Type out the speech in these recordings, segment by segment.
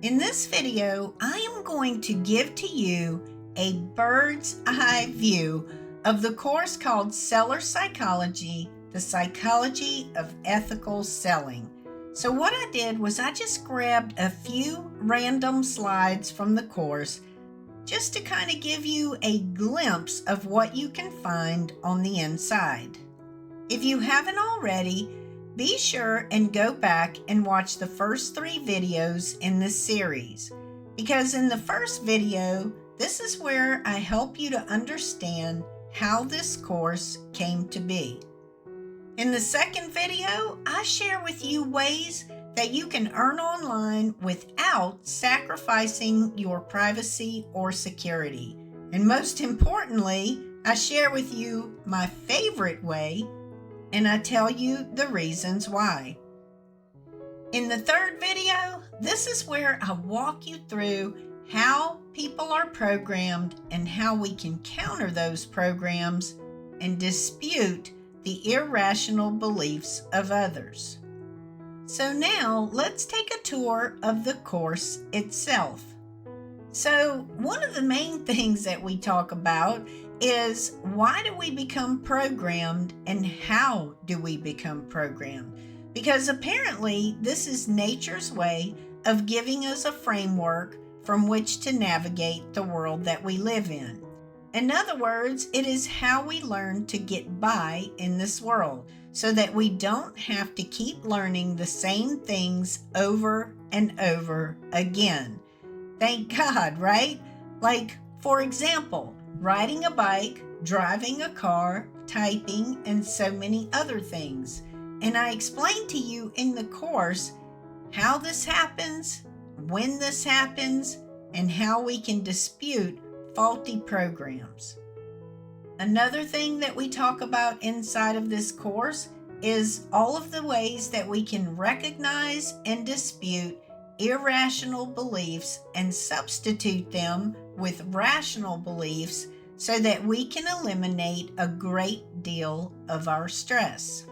In this video, I am going to give to you a bird's eye view of the course called Seller Psychology, the Psychology of Ethical Selling. So what I did was I just grabbed a few random slides from the course just to kind of give you a glimpse of what you can find on the inside. If you haven't already, be sure and go back and watch the first 3 videos in this series, because in the first video, this is where I help you to understand how this course came to be. In the second video, I share with you ways that you can earn online without sacrificing your privacy or security. And most importantly, I share with you my favorite way, and I tell you the reasons why. In the third video, this is where I walk you through how people are programmed and how we can counter those programs and dispute the irrational beliefs of others. So now let's take a tour of the course itself. So one of the main things that we talk about is, why do we become programmed and how do we become programmed? Because apparently this is nature's way of giving us a framework from which to navigate the world that we live in. In other words, it is how we learn to get by in this world so that we don't have to keep learning the same things over and over again. Thank God, right? Like, for example, riding a bike, driving a car, typing, and so many other things. And I explained to you in the course how this happens, when this happens, and how we can dispute faulty programs. Another thing that we talk about inside of this course is all of the ways that we can recognize and dispute irrational beliefs and substitute them with rational beliefs so that we can eliminate a great deal of our stress.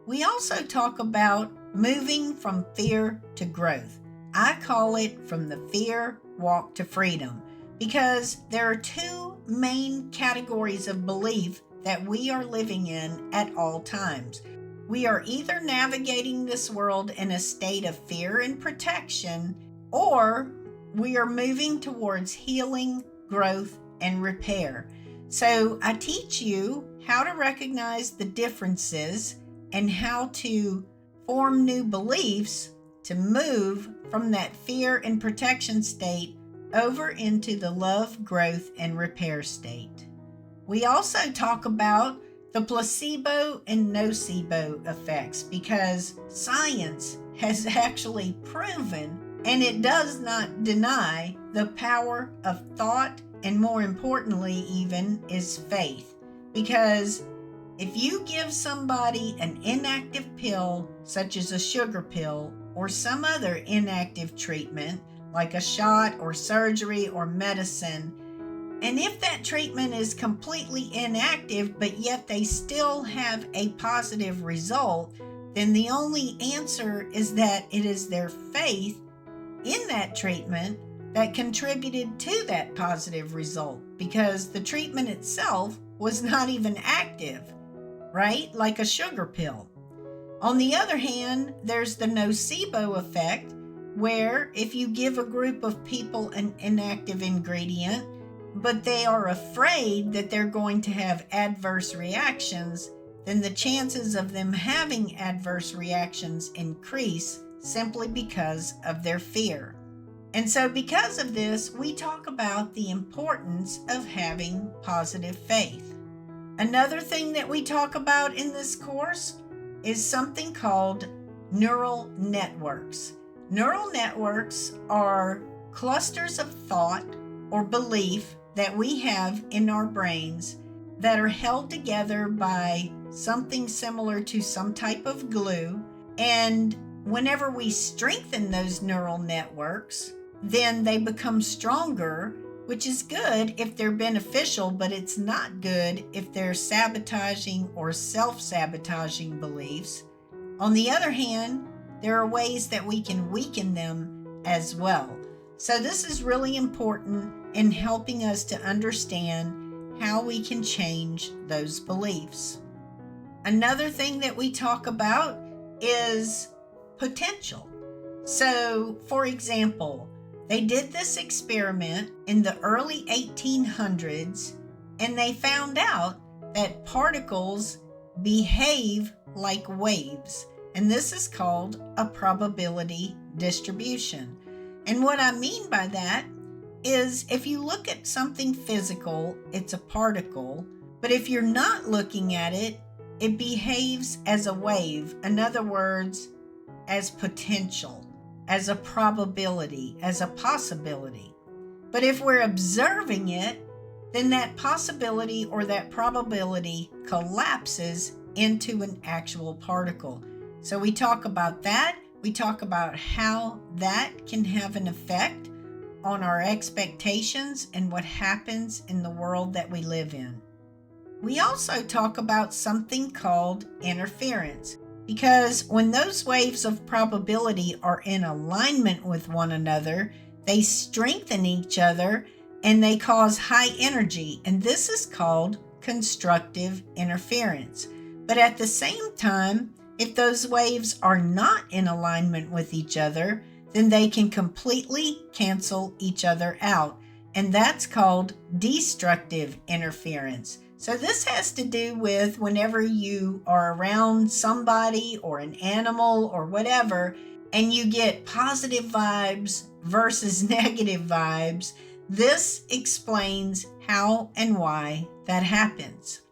We also talk about moving from fear to growth. I call it from the fear walk to freedom, because there are 2 main categories of belief that we are living in at all times. We are either navigating this world in a state of fear and protection, or we are moving towards healing, growth, and repair. So I teach you how to recognize the differences and how to form new beliefs to move from that fear and protection state over into the love, growth, and repair state. We also talk about the placebo and nocebo effects, because science has actually proven, and it does not deny, the power of thought, and more importantly even, is faith. Because if you give somebody an inactive pill, such as a sugar pill, or some other inactive treatment, like a shot or surgery or medicine, and if that treatment is completely inactive, but yet they still have a positive result, then the only answer is that it is their faith in that treatment that contributed to that positive result, because the treatment itself was not even active, right? Like a sugar pill. On the other hand, there's the nocebo effect, where if you give a group of people an inactive ingredient, but they are afraid that they're going to have adverse reactions, then the chances of them having adverse reactions increase simply because of their fear. And so because of this, we talk about the importance of having positive faith. Another thing that we talk about in this course is something called neural networks. Neural networks are clusters of thought or belief that we have in our brains that are held together by something similar to some type of glue. And whenever we strengthen those neural networks, then they become stronger, which is good if they're beneficial, but it's not good if they're sabotaging or self-sabotaging beliefs. On the other hand, there are ways that we can weaken them as well. So this is really important in helping us to understand how we can change those beliefs. Another thing that we talk about is potential. So, for example, they did this experiment in the early 1800s, and they found out that particles behave like waves, and this is called a probability distribution. And what I mean by that is if you look at something physical, it's a particle, but if you're not looking at it, it behaves as a wave. In other words, as potential, as a probability, as a possibility. But if we're observing it, then that possibility or that probability collapses into an actual particle. So we talk about that. We talk about how that can have an effect on our expectations and what happens in the world that we live in. We also talk about something called interference, because when those waves of probability are in alignment with one another, they strengthen each other and they cause high energy, and this is called constructive interference. But at the same time, if those waves are not in alignment with each other, then they can completely cancel each other out, and that's called destructive interference. So this has to do with whenever you are around somebody or an animal or whatever, and you get positive vibes versus negative vibes. This explains how and why that happens.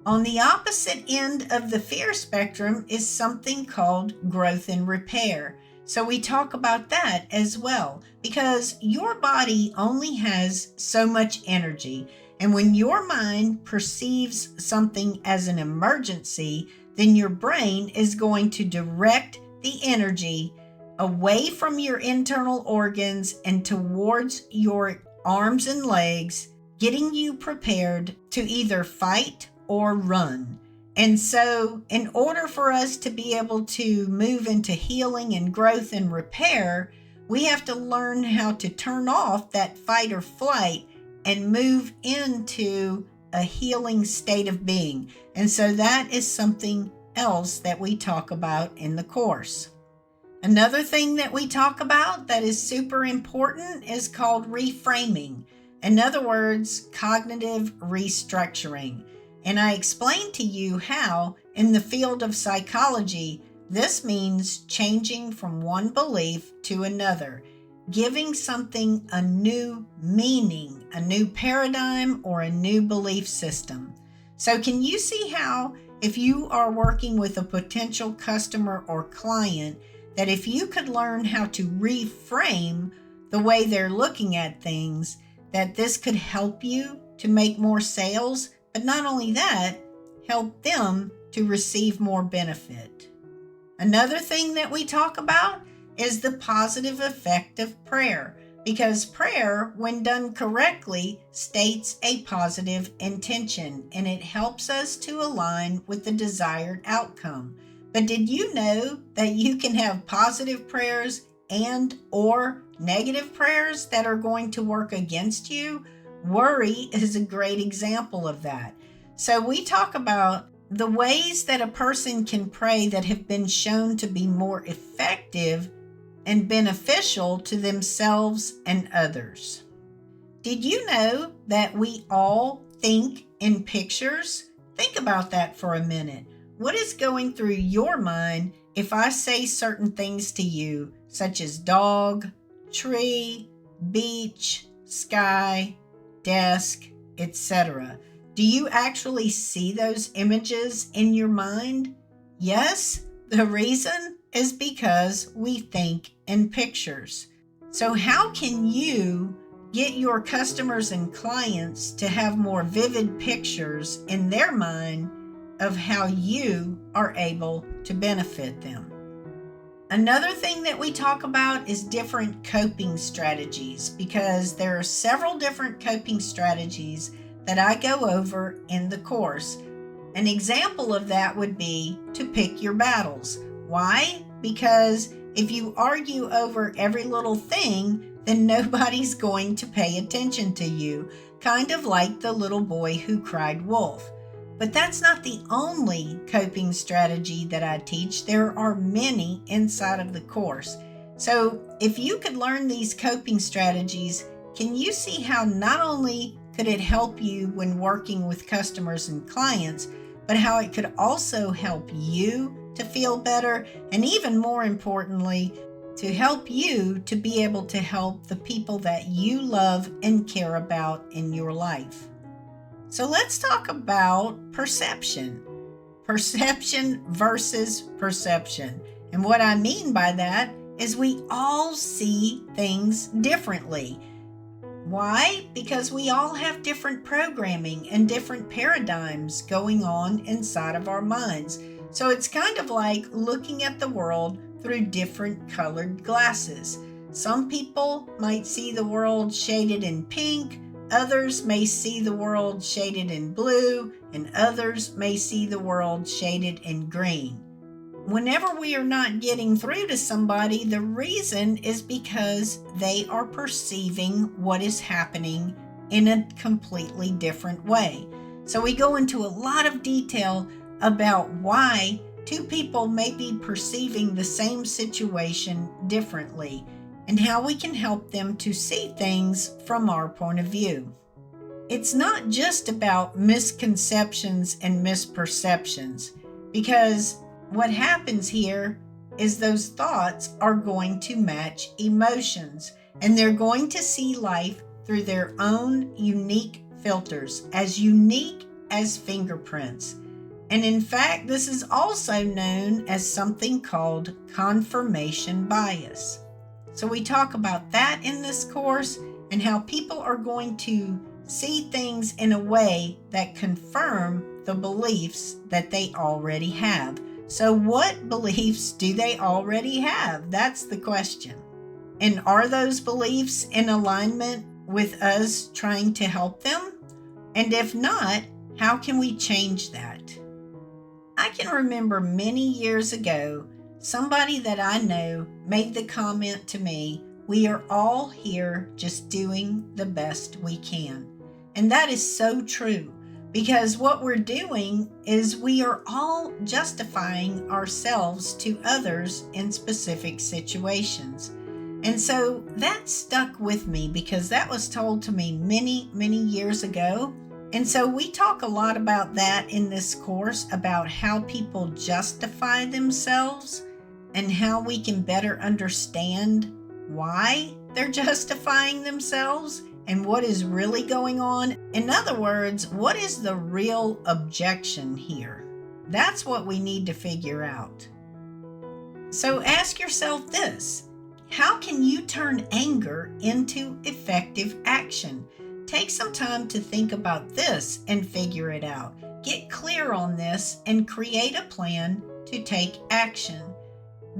On the opposite end of the fear spectrum is something called growth and repair. So we talk about that as well, because your body only has so much energy. And when your mind perceives something as an emergency, then your brain is going to direct the energy away from your internal organs and towards your arms and legs, getting you prepared to either fight or run. And so in order for us to be able to move into healing and growth and repair, we have to learn how to turn off that fight or flight and move into a healing state of being. And so that is something else that we talk about in the course. Another thing that we talk about that is super important is called reframing. In other words, cognitive restructuring. And I explained to you how, in the field of psychology, this means changing from one belief to another, giving something a new meaning, a new paradigm, or a new belief system. So can you see how, if you are working with a potential customer or client, that if you could learn how to reframe the way they're looking at things, that this could help you to make more sales, but not only that, help them to receive more benefit. Another thing that we talk about is the positive effect of prayer, because prayer, when done correctly, states a positive intention, and it helps us to align with the desired outcome. But did you know that you can have positive prayers and or negative prayers that are going to work against you? Worry is a great example of that. So we talk about the ways that a person can pray that have been shown to be more effective and beneficial to themselves and others. Did you know that we all think in pictures? Think about that for a minute. What is going through your mind if I say certain things to you, such as dog, tree, beach, sky, desk, etc.? Do you actually see those images in your mind? Yes, the reason is because we think in pictures. So how can you get your customers and clients to have more vivid pictures in their mind of how you are able to benefit them? Another thing that we talk about is different coping strategies, because there are several different coping strategies that I go over in the course. An example of that would be to pick your battles. Why? Because If you argue over every little thing, then nobody's going to pay attention to you, kind of like the little boy who cried wolf. But that's not the only coping strategy that I teach. There are many inside of the course. So if you could learn these coping strategies, can you see how not only could it help you when working with customers and clients, but how it could also help you to feel better, and even more importantly, to help you to be able to help the people that you love and care about in your life. So let's talk about perception. Perception versus perception. And what I mean by that is we all see things differently. Why? Because we all have different programming and different paradigms going on inside of our minds. So it's kind of like looking at the world through different colored glasses. Some people might see the world shaded in pink, others may see the world shaded in blue, and others may see the world shaded in green. Whenever we are not getting through to somebody, the reason is because they are perceiving what is happening in a completely different way. So we go into a lot of detail about why two people may be perceiving the same situation differently and how we can help them to see things from our point of view. It's not just about misconceptions and misperceptions, because what happens here is those thoughts are going to match emotions, and they're going to see life through their own unique filters, as unique as fingerprints. And in fact, this is also known as something called confirmation bias. So we talk about that in this course and how people are going to see things in a way that confirm the beliefs that they already have. So what beliefs do they already have? That's the question. And are those beliefs in alignment with us trying to help them? And if not, how can we change that? I can remember many years ago, somebody that I know made the comment to me, "We are all here just doing the best we can." And that is so true, because what we're doing is we are all justifying ourselves to others in specific situations. And so that stuck with me because that was told to me many, many years ago. And so we talk a lot about that in this course, about how people justify themselves and how we can better understand why they're justifying themselves and what is really going on. In other words, what is the real objection here? That's what we need to figure out. So ask yourself this: how can you turn anger into effective action? Take some time to think about this and figure it out. Get clear on this and create a plan to take action.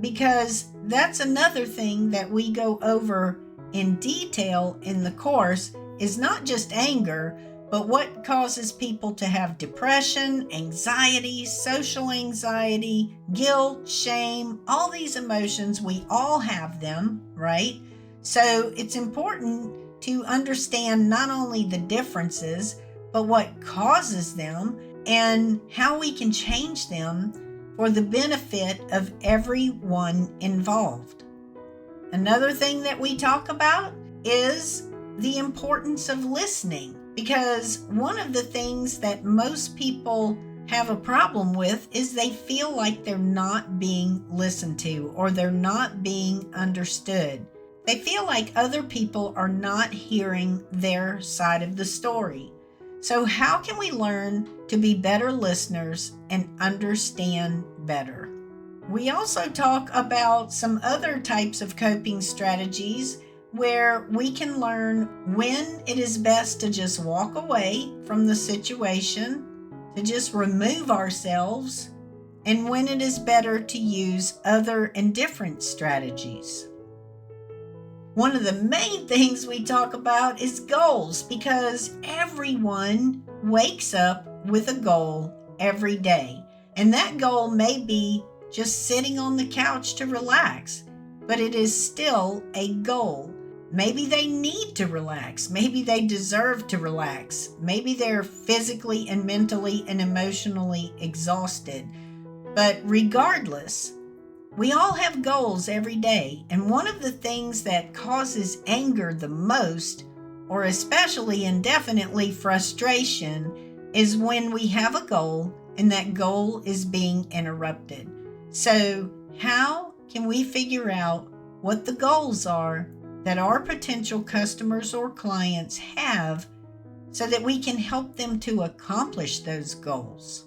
Because that's another thing that we go over in detail in the course, is not just anger, but what causes people to have depression, anxiety, social anxiety, guilt, shame, all these emotions. We all have them, right? So it's important to understand not only the differences, but what causes them and how we can change them for the benefit of everyone involved. Another thing that we talk about is the importance of listening, because one of the things that most people have a problem with is they feel like they're not being listened to or they're not being understood. They feel like other people are not hearing their side of the story. So how can we learn to be better listeners and understand better? We also talk about some other types of coping strategies where we can learn when it is best to just walk away from the situation, to just remove ourselves, and when it is better to use other and different strategies. One of the main things we talk about is goals, because everyone wakes up with a goal every day. And that goal may be just sitting on the couch to relax. but it is still a goal. Maybe they need to relax. Maybe they deserve to relax. Maybe they're physically and mentally and emotionally exhausted. But regardless, we all have goals every day. And one of the things that causes anger the most, or especially and definitely frustration, is when we have a goal and that goal is being interrupted. So how can we figure out what the goals are that our potential customers or clients have so that we can help them to accomplish those goals?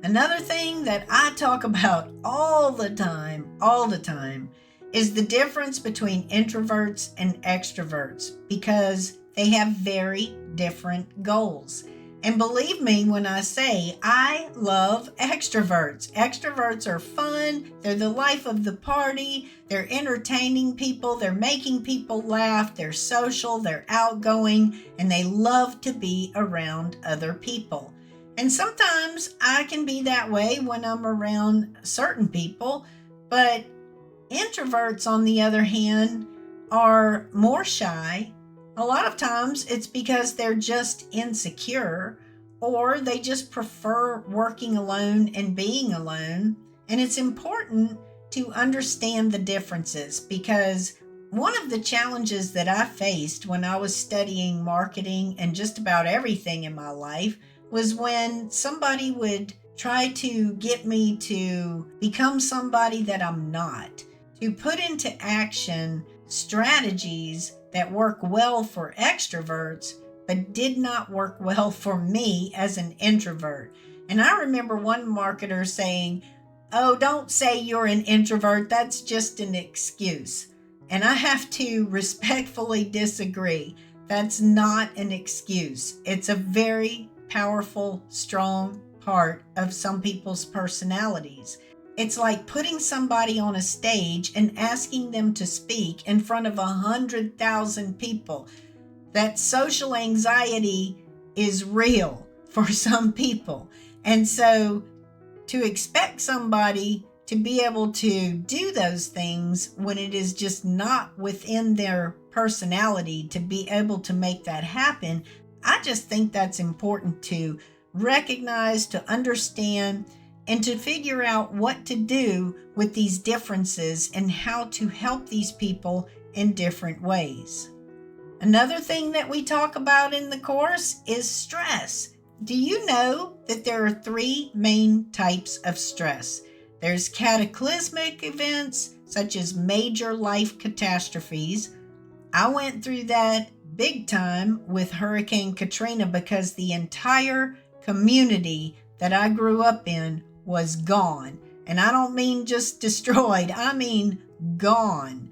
Another thing that I talk about all the time, is the difference between introverts and extroverts because they have very different goals. And believe me when I say I love extroverts. Extroverts are fun. They're the life of the party. They're entertaining people. They're making people laugh. They're social. They're outgoing. And they love to be around other people. And sometimes I can be that way when I'm around certain people. But introverts, on the other hand, are more shy. A lot of times it's because they're just insecure or they just prefer working alone and being alone. And it's important to understand the differences because one of the challenges that I faced when I was studying marketing and just about everything in my life was when somebody would try to get me to become somebody that I'm not, to put into action strategies that work well for extroverts, but did not work well for me as an introvert. And I remember one marketer saying, "Oh, don't say you're an introvert. That's just an excuse." And I have to respectfully disagree. That's not an excuse. It's a very powerful, strong part of some people's personalities. It's like putting somebody on a stage and asking them to speak in front of 100,000 people. That social anxiety is real for some people. And so to expect somebody to be able to do those things when it is just not within their personality to be able to make that happen, I just think that's important to recognize, to understand, and to figure out what to do with these differences and how to help these people in different ways. Another thing that we talk about in the course is stress. Do you know that there are 3 main types of stress? There's cataclysmic events, such as major life catastrophes. I went through that big time with Hurricane Katrina because the entire community that I grew up in was gone. And I don't mean just destroyed, I mean gone.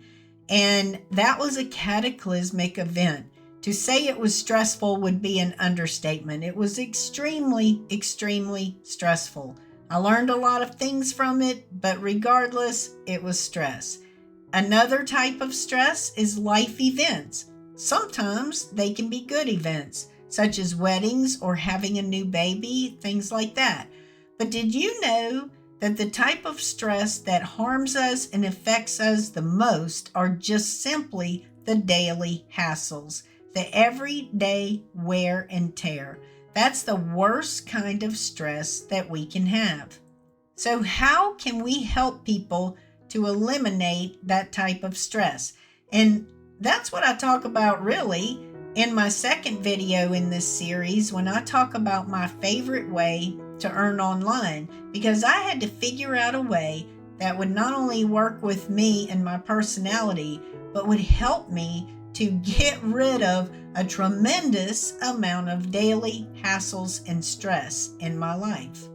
And that was a cataclysmic event. To say it was stressful would be an understatement. It was extremely, extremely stressful. I learned a lot of things from it, but regardless, it was stress. Another type of stress is life events. Sometimes they can be good events, such as weddings or having a new baby, things like that. But did you know that the type of stress that harms us and affects us the most are just simply the daily hassles, the everyday wear and tear? That's the worst kind of stress that we can have. So how can we help people to eliminate that type of stress? And that's what I talk about really in my second video in this series when I talk about my favorite way to earn online, because I had to figure out a way that would not only work with me and my personality, but would help me to get rid of a tremendous amount of daily hassles and stress in my life.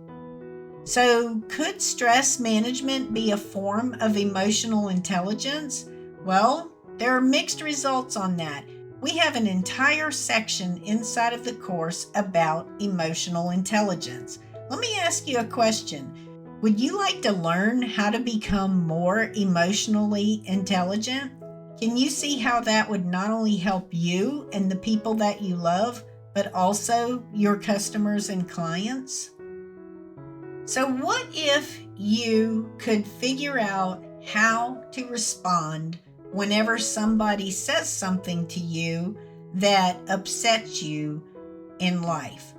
So, could stress management be a form of emotional intelligence? Well, there are mixed results on that. We have an entire section inside of the course about emotional intelligence. Let me ask you a question. Would you like to learn how to become more emotionally intelligent? Can you see how that would not only help you and the people that you love, but also your customers and clients? So what if you could figure out how to respond whenever somebody says something to you that upsets you in life.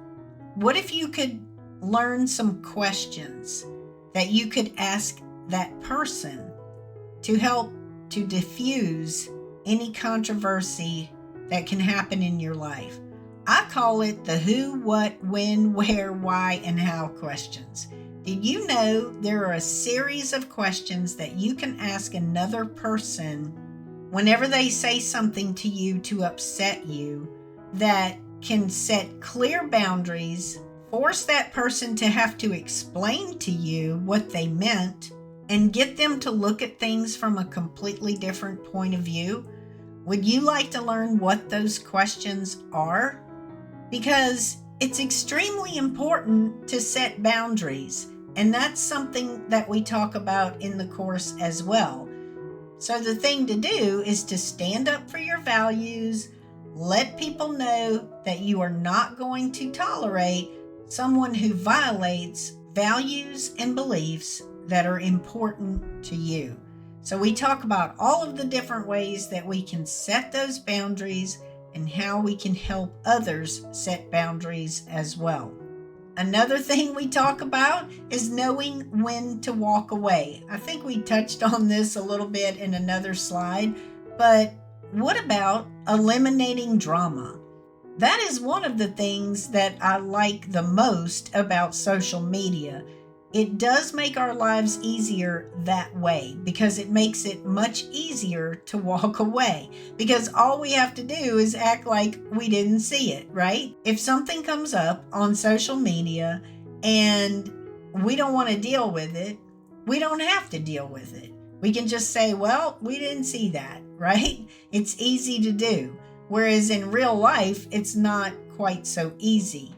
What if you could learn some questions that you could ask that person to help to diffuse any controversy that can happen in your life? I call it the who, what, when, where, why, and how questions. Did you know there are a series of questions that you can ask another person whenever they say something to you to upset you that can set clear boundaries, force that person to have to explain to you what they meant, and get them to look at things from a completely different point of view? Would you like to learn what those questions are? Because it's extremely important to set boundaries, and that's something that we talk about in the course as well. So the thing to do is to stand up for your values, let people know that you are not going to tolerate someone who violates values and beliefs that are important to you. So we talk about all of the different ways that we can set those boundaries and how we can help others set boundaries as well. Another thing we talk about is knowing when to walk away. I think we touched on this a little bit in another slide, but what about eliminating drama? That is one of the things that I like the most about social media. It does make our lives easier that way because it makes it much easier to walk away, because all we have to do is act like we didn't see it, right? If something comes up on social media and we don't want to deal with it, we don't have to deal with it. We can just say, well, we didn't see that, right? It's easy to do. Whereas in real life, it's not quite so easy,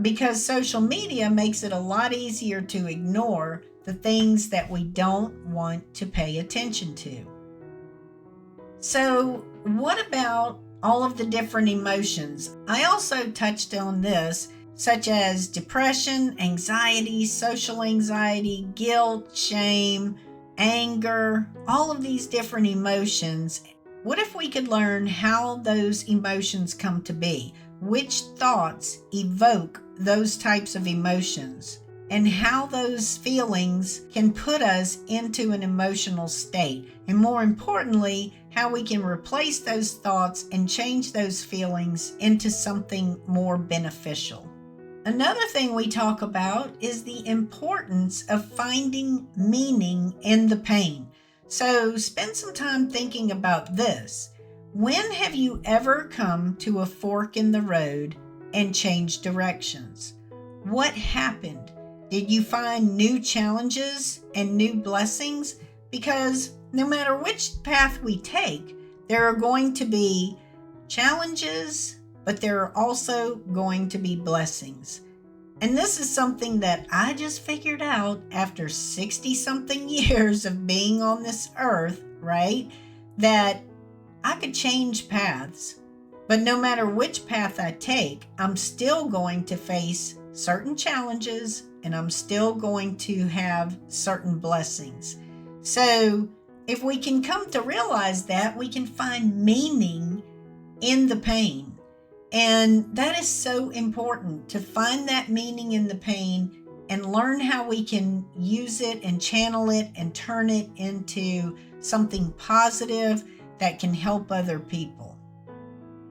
because social media makes it a lot easier to ignore the things that we don't want to pay attention to. So what about all of the different emotions? I also touched on this, such as depression, anxiety, social anxiety, guilt, shame, anger, all of these different emotions. What if we could learn how those emotions come to be? Which thoughts evoke those types of emotions, and how those feelings can put us into an emotional state, and more importantly, how we can replace those thoughts and change those feelings into something more beneficial. Another thing we talk about is the importance of finding meaning in the pain. So spend some time thinking about this. When have you ever come to a fork in the road and changed directions? What happened? Did you find new challenges and new blessings? Because no matter which path we take, there are going to be challenges, but there are also going to be blessings. And this is something that I just figured out after 60-something years of being on this earth, right? That I could change paths, but no matter which path I take, I'm still going to face certain challenges and I'm still going to have certain blessings. So if we can come to realize that, we can find meaning in the pain. And that is so important, to find that meaning in the pain and learn how we can use it and channel it and turn it into something positive that can help other people.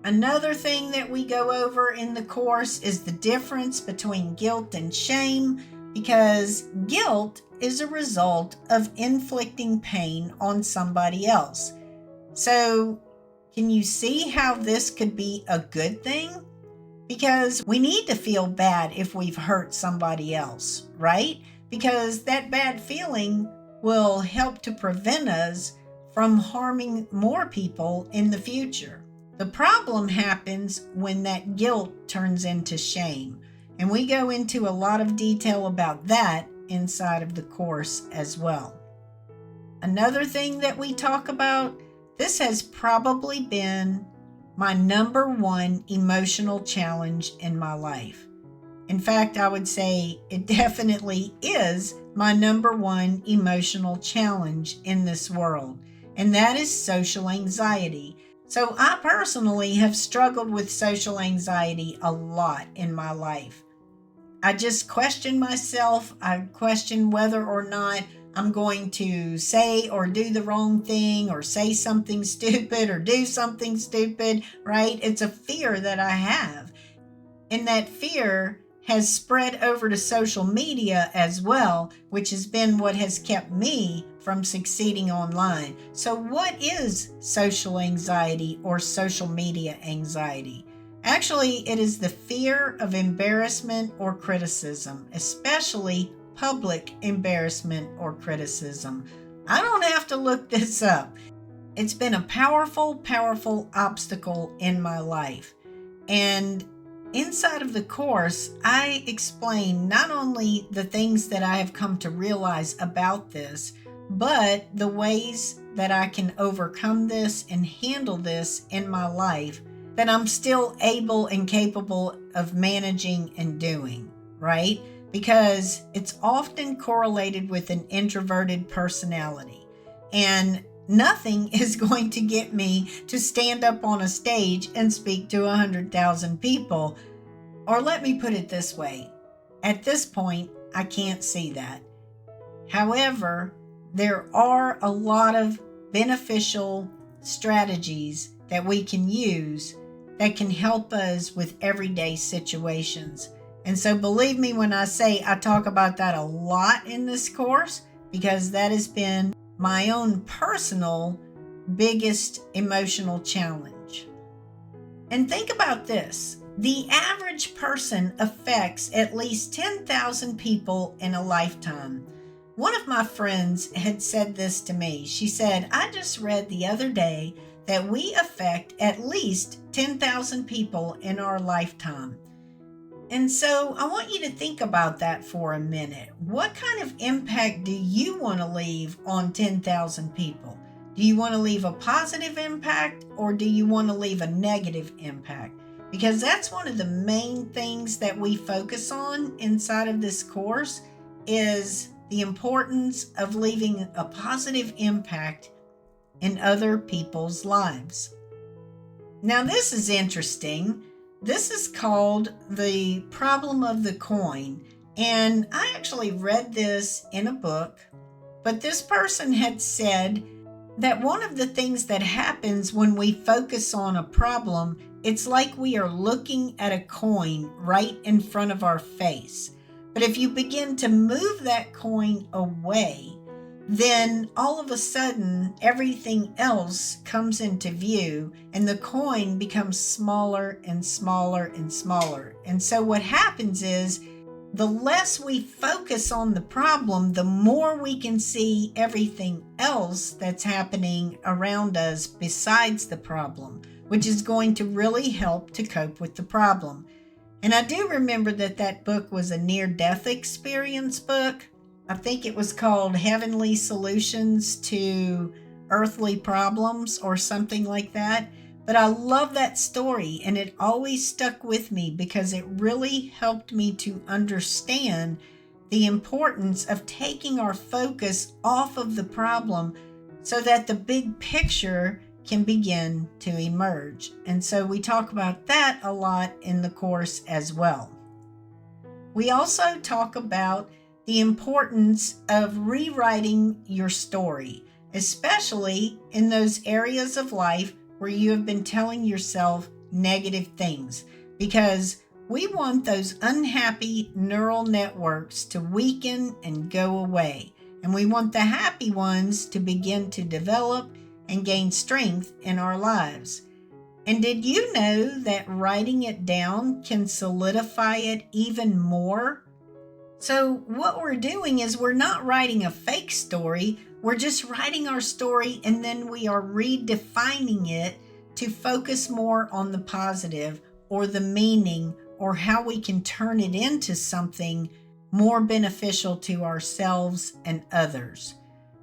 Another thing that we go over in the course is the difference between guilt and shame, because guilt is a result of inflicting pain on somebody else. So can you see how this could be a good thing? Because we need to feel bad if we've hurt somebody else, right? Because that bad feeling will help to prevent us from harming more people in the future. The problem happens when that guilt turns into shame, and we go into a lot of detail about that inside of the course as well. Another thing that we talk about, this has probably been my number one emotional challenge in my life. In fact, I would say it definitely is my number one emotional challenge in this world, and that is social anxiety. So I personally have struggled with social anxiety a lot in my life. I just question myself. I question whether or not I'm going to say or do the wrong thing or say something stupid or do something stupid, right? It's a fear that I have. And that fear has spread over to social media as well, which has been what has kept me from succeeding online. So, what is social anxiety or social media anxiety? Actually, it is the fear of embarrassment or criticism, especially public embarrassment or criticism. I don't have to look this up. It's been a powerful, powerful obstacle in my life. And inside of the course, I explain not only the things that I have come to realize about this, but the ways that I can overcome this and handle this in my life that I'm still able and capable of managing and doing, right? Because it's often correlated with an introverted personality. And nothing is going to get me to stand up on a stage and speak to 100,000 people. Or let me put it this way. At this point, I can't see that. However, there are a lot of beneficial strategies that we can use that can help us with everyday situations. And so believe me when I say I talk about that a lot in this course, because that has been my own personal biggest emotional challenge. And think about this. The average person affects at least 10,000 people in a lifetime. One of my friends had said this to me. She said, I just read the other day that we affect at least 10,000 people in our lifetime. And so I want you to think about that for a minute. What kind of impact do you want to leave on 10,000 people? Do you want to leave a positive impact or do you want to leave a negative impact? Because that's one of the main things that we focus on inside of this course is the importance of leaving a positive impact in other people's lives. Now, this is interesting. This is called the problem of the coin. And I actually read this in a book, but this person had said that one of the things that happens when we focus on a problem, it's like we are looking at a coin right in front of our face. But if you begin to move that coin away, then all of a sudden everything else comes into view and the coin becomes smaller and smaller and smaller. And so what happens is the less we focus on the problem, the more we can see everything else that's happening around us besides the problem, which is going to really help to cope with the problem. And I do remember that book was a near-death experience book. I think it was called Heavenly Solutions to Earthly Problems or something like that. But I love that story, and it always stuck with me because it really helped me to understand the importance of taking our focus off of the problem so that the big picture can begin to emerge. And so we talk about that a lot in the course as well. We also talk about the importance of rewriting your story, especially in those areas of life where you have been telling yourself negative things, because we want those unhappy neural networks to weaken and go away, and we want the happy ones to begin to develop and gain strength in our lives. And did you know that writing it down can solidify it even more? So what we're doing is we're not writing a fake story, we're just writing our story and then we are redefining it to focus more on the positive or the meaning or how we can turn it into something more beneficial to ourselves and others.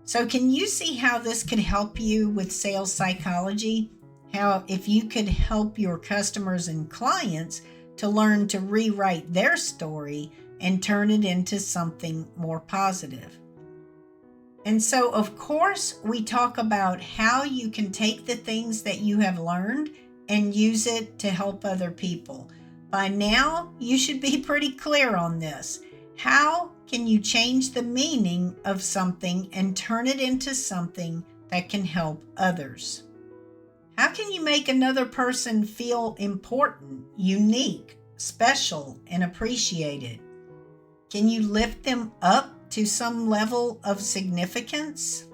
So can you see how this could help you with sales psychology? How if you could help your customers and clients to learn to rewrite their story and turn it into something more positive. And so, of course, we talk about how you can take the things that you have learned and use it to help other people. By now, you should be pretty clear on this. How can you change the meaning of something and turn it into something that can help others? How can you make another person feel important, unique, special, and appreciated? Can you lift them up to some level of significance?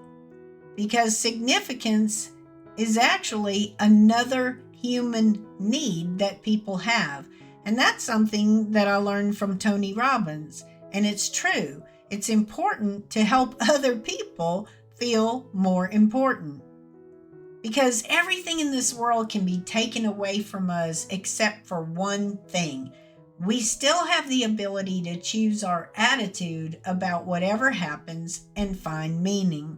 Because significance is actually another human need that people have. And that's something that I learned from Tony Robbins. And it's true. It's important to help other people feel more important. Because everything in this world can be taken away from us except for one thing. We still have the ability to choose our attitude about whatever happens and find meaning.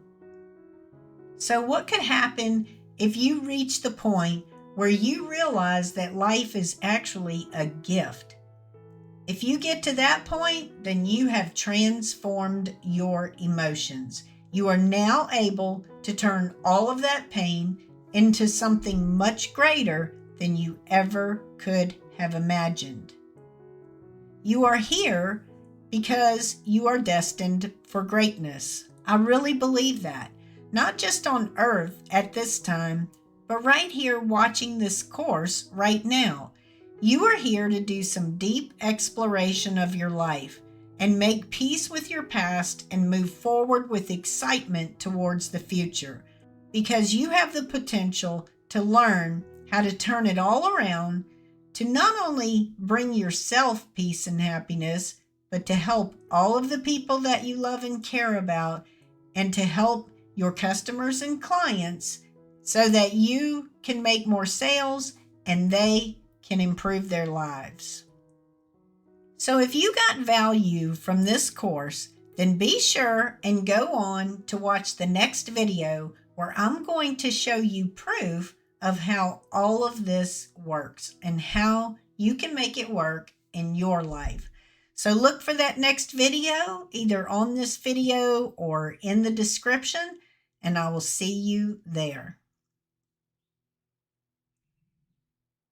So what could happen if you reach the point where you realize that life is actually a gift? If you get to that point, then you have transformed your emotions. You are now able to turn all of that pain into something much greater than you ever could have imagined. You are here because you are destined for greatness. I really believe that. Not just on earth at this time, but right here watching this course right now. You are here to do some deep exploration of your life and make peace with your past and move forward with excitement towards the future, because you have the potential to learn how to turn it all around to not only bring yourself peace and happiness, but to help all of the people that you love and care about, and to help your customers and clients so that you can make more sales and they can improve their lives. So if you got value from this course, then be sure and go on to watch the next video where I'm going to show you proof of how all of this works and how you can make it work in your life. So look for that next video, either on this video or in the description, and I will see you there.